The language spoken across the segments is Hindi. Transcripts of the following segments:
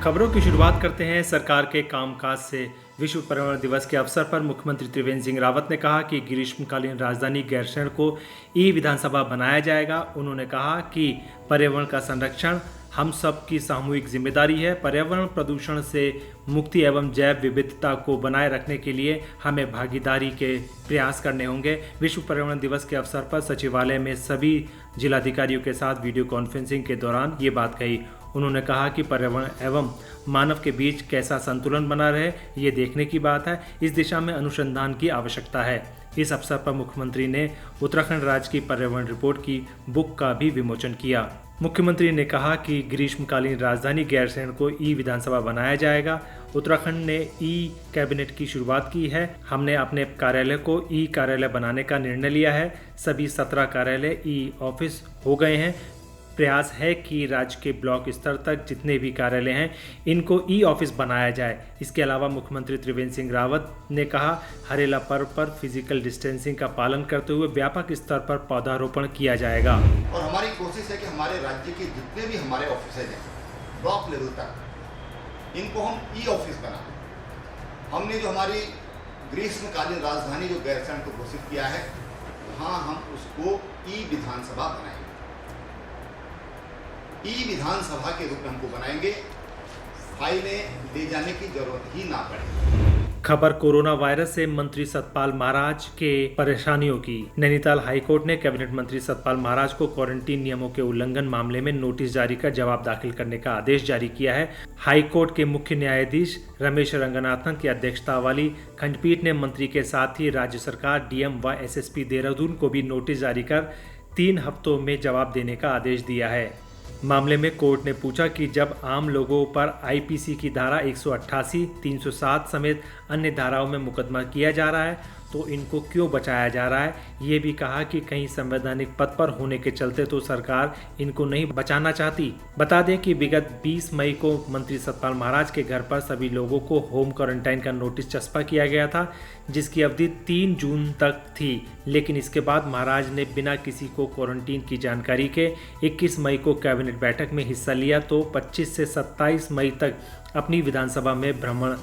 खबरों की शुरुआत करते हैं सरकार के कामकाज से। विश्व पर्यावरण दिवस के अवसर पर मुख्यमंत्री त्रिवेंद्र सिंह रावत ने कहा कि ग्रीष्मकालीन राजधानी गैरसैंण को ई विधानसभा बनाया जाएगा। उन्होंने कहा कि पर्यावरण का संरक्षण हम सब की सामूहिक जिम्मेदारी है। पर्यावरण प्रदूषण से मुक्ति एवं जैव विविधता को बनाए रखने के लिए हमें भागीदारी के प्रयास करने होंगे। विश्व पर्यावरण दिवस के अवसर पर सचिवालय में सभी जिलाधिकारियों के साथ वीडियो कॉन्फ्रेंसिंग के दौरान ये बात कही। उन्होंने कहा कि पर्यावरण एवं मानव के बीच कैसा संतुलन बना रहे, ये देखने की बात है। इस दिशा में अनुसंधान की आवश्यकता है। इस अवसर पर मुख्यमंत्री ने उत्तराखंड राज्य की पर्यावरण रिपोर्ट की बुक का भी विमोचन किया। मुख्यमंत्री ने कहा कि ग्रीष्मकालीन राजधानी गैरसैंण को ई विधानसभा बनाया जाएगा। उत्तराखंड ने ई कैबिनेट की शुरुआत की है। हमने अपने कार्यालय को ई कार्यालय बनाने का निर्णय लिया है। सभी 17 कार्यालय ई ऑफिस हो गए हैं। प्रयास है कि राज्य के ब्लॉक स्तर तक जितने भी कार्यालय हैं इनको ई ऑफिस बनाया जाए। इसके अलावा मुख्यमंत्री त्रिवेंद्र सिंह रावत ने कहा, हरेला पर्व पर फिजिकल डिस्टेंसिंग का पालन करते हुए व्यापक स्तर पर पौधारोपण किया जाएगा। और हमारी कोशिश है कि हमारे राज्य के जितने भी हमारे ऑफिस हैं ब्लॉक लेवल तक, इनको हम ई ऑफिस बनाएं। हमने जो हमारी ग्रीष्मकालीन राजधानी जो गैरसैंण को घोषित किया है, वहाँ हम उसको ई विधानसभा बनाएंगे। ई विधानसभा के रूप में हमको बनाएंगे, फाइलें ले जाने की जरूरत ही ना पड़े। खबर कोरोना वायरस से मंत्री सतपाल महाराज के परेशानियों की। नैनीताल हाईकोर्ट ने कैबिनेट मंत्री सतपाल महाराज को क्वारंटीन नियमों के उल्लंघन मामले में नोटिस जारी कर जवाब दाखिल करने का आदेश जारी किया है। हाईकोर्ट के मुख्य न्यायाधीश रमेश रंगनाथन की अध्यक्षता वाली खंडपीठ ने मंत्री के साथ ही राज्य सरकार, डीएम व एसएसपी देहरादून को भी नोटिस जारी कर 3 हफ्तों में जवाब देने का आदेश दिया है। मामले में कोर्ट ने पूछा कि जब आम लोगों पर आईपीसी की धारा 188, 307 समेत अन्य धाराओं में मुकदमा किया जा रहा है तो इनको क्यों बचाया जा रहा है। ये भी कहा कि कहीं संवैधानिक पद पर होने के चलते तो सरकार इनको नहीं बचाना चाहती। बता दें कि विगत 20 मई को मंत्री सतपाल महाराज के घर पर सभी लोगों को होम क्वारंटाइन का नोटिस चस्पा किया गया था, जिसकी अवधि 3 जून तक थी। लेकिन इसके बाद महाराज ने बिना किसी को क्वारंटीन की जानकारी के 21 मई को कैबिनेट बैठक में हिस्सा लिया तो 25 से 27 मई तक अपनी विधानसभा में भ्रमण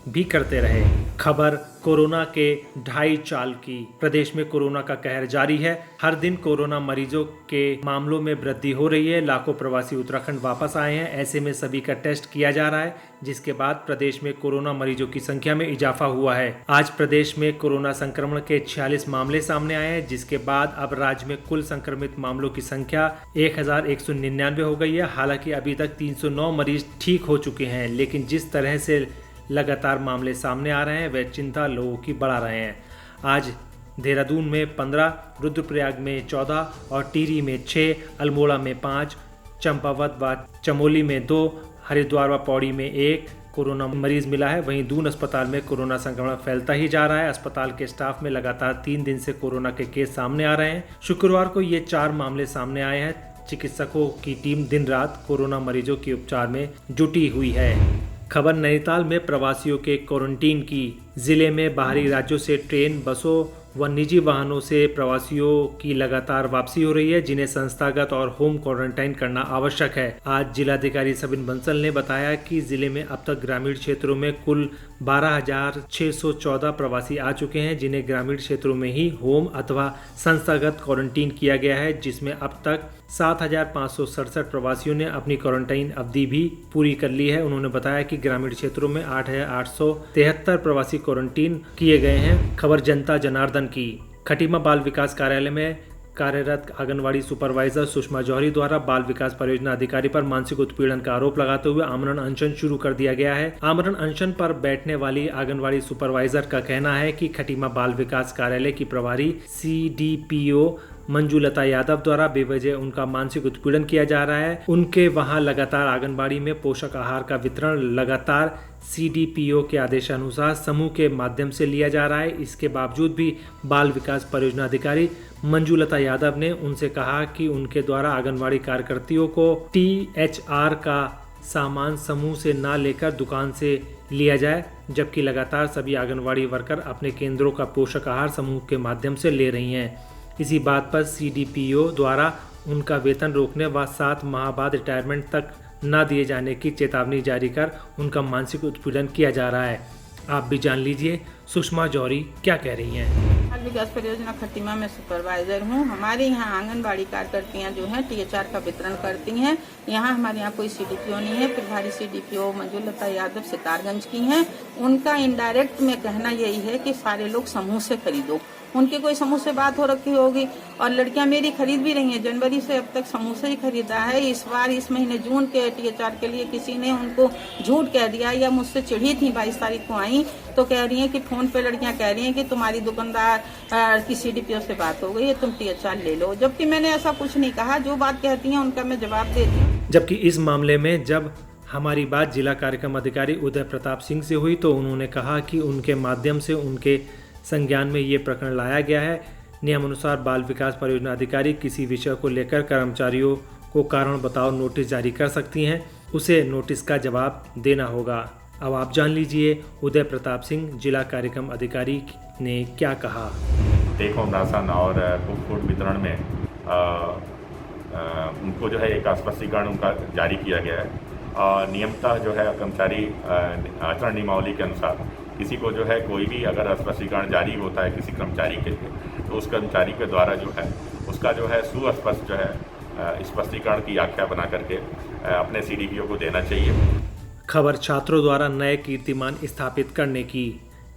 भी करते रहे। खबर कोरोना के 2.5 चाल की। प्रदेश में कोरोना का कहर जारी है। हर दिन कोरोना मरीजों के मामलों में वृद्धि हो रही है। लाखों प्रवासी उत्तराखंड वापस आए हैं। ऐसे में सभी का टेस्ट किया जा रहा है, जिसके बाद प्रदेश में कोरोना मरीजों की संख्या में इजाफा हुआ है। आज प्रदेश में कोरोना संक्रमण के 46 मामले सामने आए हैं, जिसके बाद अब राज्य में कुल संक्रमित मामलों की संख्या 1199 हो गई है। हालांकि अभी तक 309 मरीज ठीक हो चुके हैं, लेकिन जिस तरह से लगातार मामले सामने आ रहे हैं वह चिंता लोगों की बढ़ा रहे हैं। आज देहरादून में 15, रुद्रप्रयाग में 14 और टिहरी में 6, अल्मोड़ा में 5, चंपावत व चमोली में 2, हरिद्वार व पौड़ी में 1 कोरोना मरीज मिला है। वहीं दून अस्पताल में कोरोना संक्रमण फैलता ही जा रहा है। अस्पताल के स्टाफ में लगातार 3 दिन से कोरोना के केस सामने आ रहे हैं। शुक्रवार को ये 4 मामले सामने आए हैं। चिकित्सकों की टीम दिन रात कोरोना मरीजों के उपचार में जुटी हुई है। खबर नैनीताल में प्रवासियों के क्वारंटीन की। जिले में बाहरी राज्यों से ट्रेन, बसों व निजी वाहनों से प्रवासियों की लगातार वापसी हो रही है, जिन्हें संस्थागत और होम क्वारंटाइन करना आवश्यक है। आज जिलाधिकारी सबिन बंसल ने बताया कि जिले में अब तक ग्रामीण क्षेत्रों में कुल 12,614 प्रवासी आ चुके हैं, जिन्हें ग्रामीण क्षेत्रों में ही होम अथवा संस्थागत क्वारंटीन किया गया है, जिसमें अब तक 7,567 प्रवासियों ने अपनी क्वारंटाइन अवधि भी पूरी कर ली है। उन्होंने बताया कि ग्रामीण क्षेत्रों में 8,873 प्रवासी क्वारंटीन किए गए हैं। खबर जनता जनार्दन की। खटीमा बाल विकास कार्यालय में कार्यरत आंगनवाड़ी सुपरवाइजर सुषमा जौहरी द्वारा बाल विकास परियोजना अधिकारी पर मानसिक उत्पीड़न का आरोप लगाते हुए आमरण अनशन शुरू कर दिया गया है। आमरण अनशन पर बैठने वाली आंगनवाड़ी सुपरवाइजर का कहना है कि खटीमा बाल विकास कार्यालय की प्रभारी CDPO मंजूलता यादव द्वारा बेवजह उनका मानसिक उत्पीड़न किया जा रहा है। उनके वहां लगातार आंगनबाड़ी में पोषक आहार का वितरण लगातार CDPO के आदेशानुसार समूह के माध्यम से लिया जा रहा है। इसके बावजूद भी बाल विकास परियोजना अधिकारी मंजूलता यादव ने उनसे कहा कि उनके द्वारा आंगनबाड़ी कार्यकर्तियों को THR का सामान समूह से ना लेकर दुकान से लिया जाए, जबकि लगातार सभी आंगनबाड़ी वर्कर अपने केंद्रों का पोषक आहार समूह के माध्यम से ले रही हैं। इसी बात पर CDPO द्वारा उनका वेतन रोकने व 7 माह बाद रिटायरमेंट तक न दिए जाने की चेतावनी जारी कर उनका मानसिक उत्पीड़न किया जा रहा है। आप भी जान लीजिए सुषमा जौहरी क्या कह रही हैं। बाल विकास परियोजना खटीमा में सुपरवाइजर हूँ। हमारे यहाँ आंगनबाड़ी कार्यकर्तियाँ जो हैं THR का वितरण करती हैं। यहाँ हमारे यहाँ कोई CDPO नहीं है। प्रभारी CDPO मंजुलता यादव सितारगंज की हैं। उनका इनडायरेक्ट में कहना यही है कि सारे लोग समूह से खरीदो। उनकी कोई समूह से बात हो रखी होगी और लड़कियां मेरी खरीद भी रही हैं। जनवरी से अब तक समूह से ही खरीदा है। इस बार इस महीने जून के THR के लिए किसी ने उनको झूठ कह दिया या मुझसे चिढ़ी थी। 22 तारीख को आई तो कह रही हैं कि फोन पे लड़कियां कह रही हैं कि तुम्हारी दुकानदार की CDPO से बात हो गई है, तुम THR ले लो। जबकि मैंने ऐसा कुछ नहीं कहा। जो बात कहती हैं उनका मैं जवाब देती हूँ। जबकि इस मामले में जब हमारी बात जिला कार्यक्रम अधिकारी उदय प्रताप सिंह से हुई तो उन्होंने कहा कि उनके माध्यम से उनके संज्ञान में ये प्रकरण लाया गया है। नियमानुसार बाल विकास परियोजना अधिकारी किसी विषय को लेकर कर्मचारियों को कारण बताओ नोटिस जारी कर सकती हैं। उसे नोटिस का जवाब देना होगा। अब आप जान लीजिए उदय प्रताप सिंह जिला कार्यक्रम अधिकारी ने क्या कहा। टेक होम राशन और फूड वितरण में उनको जो है एक स्पष्टीकरण उनका जारी किया गया है। नियमतः जो है कर्मचारी आचरण नियमावली के अनुसार किसी को जो है कोई भी अगर स्पष्टीकरण जारी होता है किसी कर्मचारी के लिए तो उस कर्मचारी के द्वारा जो है उसका जो है सुस्पष्ट जो है स्पष्टीकरण की व्याख्या बना करके अपने CDPO को देना चाहिए। खबर छात्रों द्वारा नए कीर्तिमान स्थापित करने की।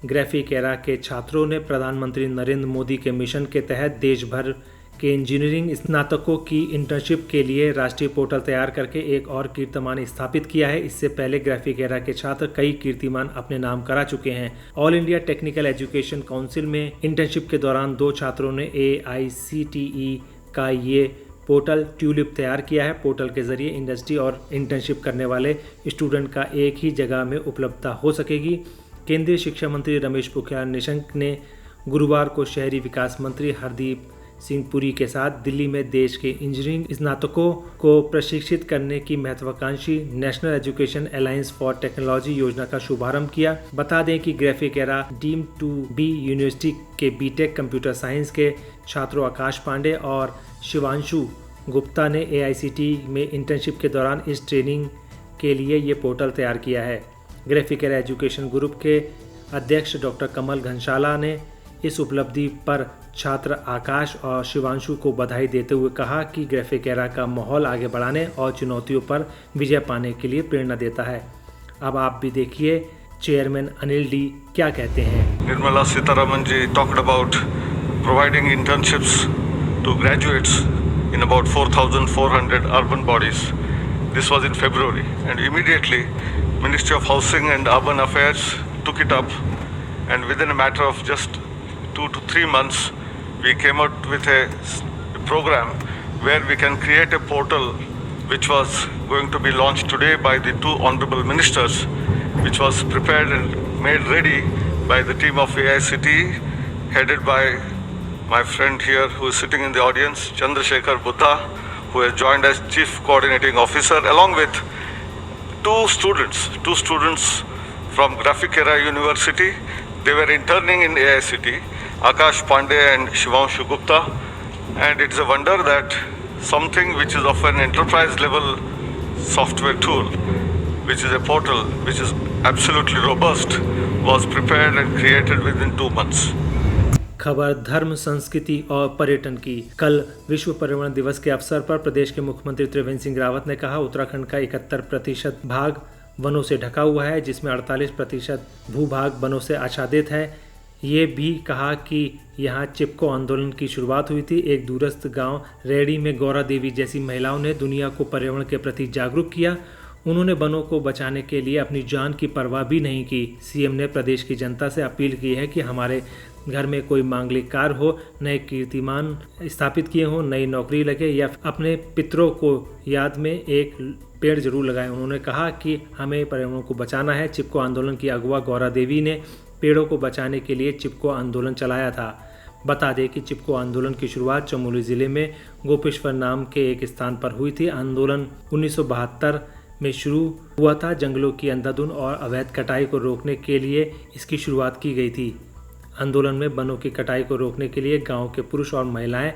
ग्राफिकेरा के छात्रों ने प्रधानमंत्री नरेंद्र मोदी के मिशन के तहत देश भर के इंजीनियरिंग स्नातकों की इंटर्नशिप के लिए राष्ट्रीय पोर्टल तैयार करके एक और कीर्तिमान स्थापित किया है। इससे पहले ग्राफिकेरा के छात्र कई कीर्तिमान अपने नाम करा चुके हैं। All India technical education council में इंटर्नशिप के दौरान 2 छात्रों ने AICTE का ये पोर्टल ट्यूलिप तैयार किया है। पोर्टल के जरिए इंडस्ट्री और इंटर्नशिप करने वाले स्टूडेंट का एक ही जगह में उपलब्धता हो सकेगी। केंद्रीय शिक्षा मंत्री रमेश पोखरियाल निशंक ने गुरुवार को शहरी विकास मंत्री हरदीप सिंह पुरी के साथ दिल्ली में देश के इंजीनियरिंग स्नातकों को प्रशिक्षित करने की महत्वाकांक्षी national education alliance for technology योजना का शुभारंभ किया। बता दें कि ग्राफिकेरा डीम्ड टू बी यूनिवर्सिटी के बीटेक कंप्यूटर साइंस के छात्रों आकाश पांडे और शिवांशु गुप्ता ने AICTE में इंटर्नशिप के दौरान इस ट्रेनिंग के लिए ये पोर्टल तैयार किया है। ग्राफिकेरा एजुकेशन ग्रुप के अध्यक्ष डॉक्टर कमल घनशाला ने इस उपलब्धि पर छात्र आकाश और शिवांशु को बधाई देते हुए कहा कि ग्राफिकेरा का माहौल आगे बढ़ाने और चुनौतियों पर विजय पाने के लिए प्रेरणा देता है। अब आप भी देखिए चेयरमैन अनिल डी क्या कहते हैं। Nirmala Sitharaman ji talked about providing internships to graduates in about 4,400 urban bodies. This was in February, and immediately Ministry of Housing and Urban Affairs took it up, and within a matter of just 2 to 3 months we came out with a program where we can create a portal which was going to be launched today by the 2 honorable ministers, which was prepared and made ready by the team of AICTE headed by my friend here who is sitting in the audience, Chandrasekhar Buddha, who has joined as Chief Coordinating Officer, along with two students from Graphicera University. They were interning in AICTE, Akash Pandey and Shivanshu Gupta, and it's a wonder that something which is of an enterprise level software tool, which is a portal which is absolutely robust, was prepared and created within 2 months. खबर धर्म, संस्कृति और पर्यटन की। कल विश्व पर्यावरण दिवस के अवसर पर प्रदेश के मुख्यमंत्री त्रिवेंद्र सिंह रावत ने कहा उत्तराखंड का 71% भाग वनों से ढका हुआ है, जिसमें 48% भूभाग वनों से आच्छादित है। ये भी कहा कि यहाँ चिपको आंदोलन की शुरुआत हुई थी। एक दूरस्थ गांव रेडी में गौरा देवी जैसी महिलाओं ने दुनिया को पर्यावरण के प्रति जागरूक किया। उन्होंने वनों को बचाने के लिए अपनी जान की परवाह भी नहीं की। सीएम ने प्रदेश की जनता से अपील की है कि हमारे घर में कोई मांगलिक कार्य हो, नए कीर्तिमान स्थापित किए हों, नई नौकरी लगे या अपने पितरों को याद में एक पेड़ जरूर लगाएं। उन्होंने कहा कि हमें पर्यावरण को बचाना है। चिपको आंदोलन की अगुवा गौरा देवी ने पेड़ों को बचाने के लिए चिपको आंदोलन चलाया था। बता दें कि चिपको आंदोलन की शुरुआत चमोली जिले में गोपेश्वर नाम के एक स्थान पर हुई थी। आंदोलन 1972 में शुरू हुआ था। जंगलों की अंधाधुंध और अवैध कटाई को रोकने के लिए इसकी शुरुआत की गई थी। आंदोलन में वनों की कटाई को रोकने के लिए गांव के पुरुष और महिलाएं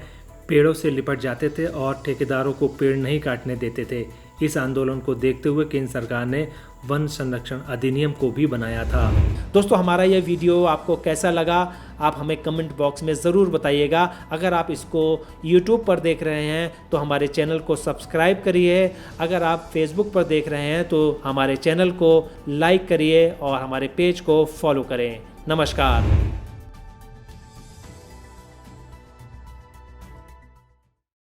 पेड़ों से लिपट जाते थे और ठेकेदारों को पेड़ नहीं काटने देते थे। इस आंदोलन को देखते हुए केंद्र सरकार ने वन संरक्षण अधिनियम को भी बनाया था। दोस्तों, हमारा यह वीडियो आपको कैसा लगा आप हमें कमेंट बॉक्स में ज़रूर बताइएगा। अगर आप इसको YouTube पर देख रहे हैं तो हमारे चैनल को सब्सक्राइब करिए। अगर आप Facebook पर देख रहे हैं तो हमारे चैनल को लाइक करिए और हमारे पेज को फॉलो करें। नमस्कार।